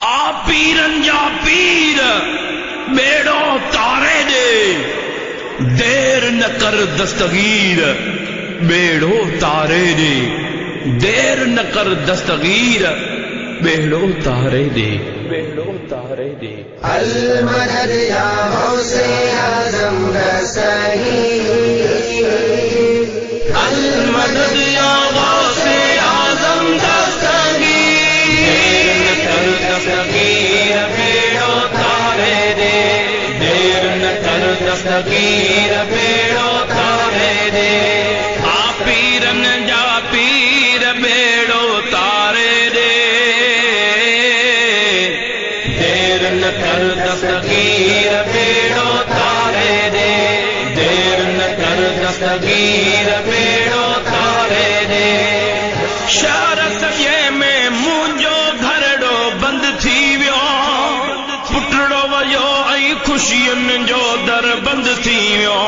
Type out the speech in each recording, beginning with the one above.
आ पीरन जा पीर बेड़ो तारे दे, देर न कर दस्तगीर बेड़ो तारे दे, देर न कर दस्तगीर बेड़ो तारे दे, बेड़ो तारे दे। अल मदद या गौसे आज़म रसही, अल मदद या गौसे आज़म दस्तगीर, देर न कर दस्तगीर बेड़ो तारे दे, देर न कर दस्तगीर बेड़ो तारे दे। आ पीरन जा पीर बेड़ो तारे दे, देर न कर दस्तगीर बेड़ो तारे दे, देर न कर दस्तगीर बेड़ो तारे दे। शहर सॼे में मुंहिंजो घरड़ो बंदि थी वियो, पुटड़ो वयो ऐं ख़ुशियुनि जो दर बंदि थी वियो।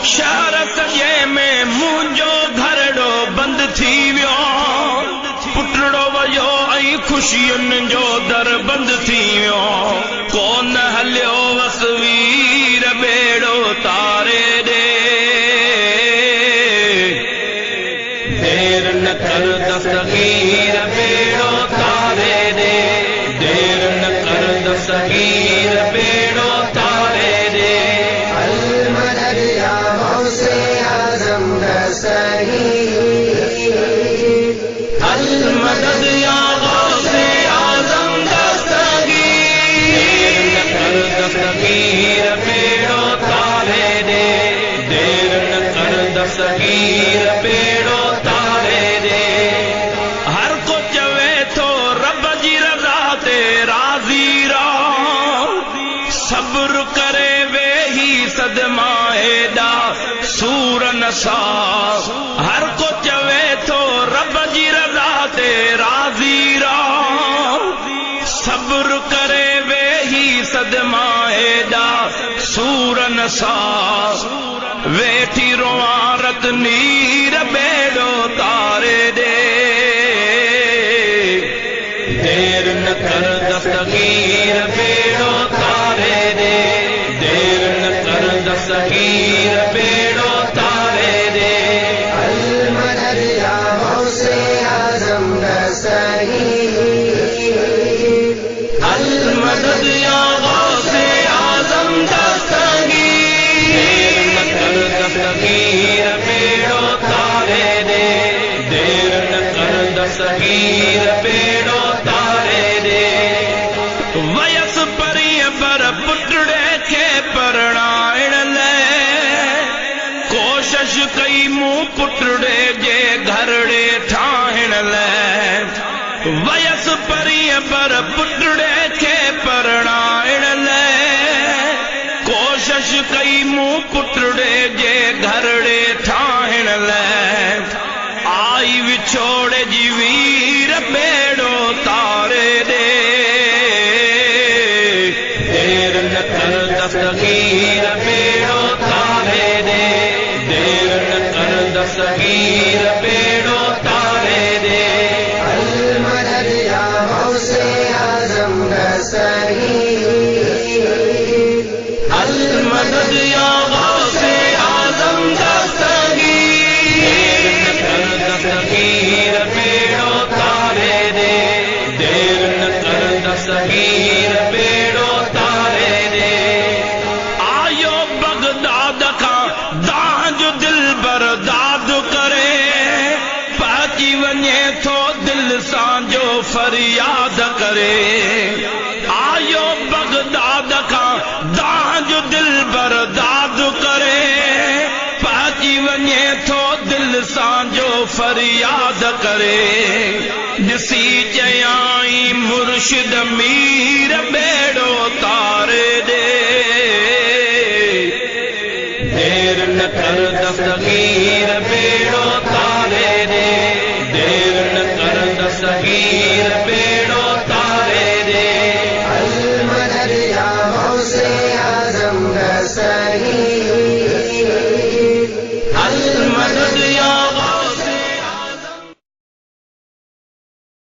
शहर सॼे में मुंहिंजो घरड़ो बंदि थी वियो, पुटड़ो वयो ऐं ख़ुशियुनि जो दर बंदि थी वियो। कोन हलियो वसवीर बेड़ो तारे दे, देर न कर दस्तगीर बेड़ो तारे दे, देर न कर दस्तगीर बेड़ो तारे दे। अल मदद या गौसे आज़म रसही, अल मदद या गौसे आज़म दस्तगीर, देर न कर दस्तगीर बेड़ो तारे दे, देर न कर दस्तगीर बेड़ो तारे दे। हर को चवे थो रब जी रज़ा ते राज़ी रहो, सब्र करे वेही सदमा हेॾा सूर नसा। हर को चवे थो रब जी रज़ा ते राज़ी रहो, सब्र करे वेही सदमा हेॾा सूर नसा। वेठी रोआं रत नीर बेड़ो तारे दे, देर न कर दस्तगीर बेड़ो तारे दे, देर न कर दस्तगीर बेड़ो तारे दे। अल मदद या गौसे आज़म रसही, अल मदद या गौसे आज़म दस्तगीर, देर न कर दस्तगीर बेड़ो तारे दे, देर न कर दस्तगीर बेड़ो तारे दे। वयस परीअ पर पुटड़े खे परणाइण लाइ कोशिश कई मूं पुटड़े जे घरड़े ठाहिण लाइ। वयस परीअ पर पुटड़े खे परणाइण लाइ कोशिश कई मूं पुटड़े जे घरड़े ठाहिण लाइ। आई विछोड़े जी वीर बेड़ो तारे दे, देर न कर दस्तगीर बेड़ो तारे दे, देर न कर दस्तगीर बेड़ो तारे दे। अल मदद या गौसे आज़म रसही, अल मदद या गौसे आज़म दस्तगीर, देर न कर दस्तगीर बेड़ो तारे दे, देर न कर दस्तगीर बेड़ो तारे दे। आयो बगदाद खां दाह जो दिल बर्दाद करे, पहुची वञे थो दिल सां जो फरियाद करे। आयो बगदाद खां दाह जो दिल बर्दाद करे, पहुची वञे थो दिल सां जो फरियाद करे। ॾिसी चयाई मुर्शिद मीर बेड़ो तारे दे, देर न कर दस्तगीर बेड़ो तारे दे, देर न कर दस्तगीर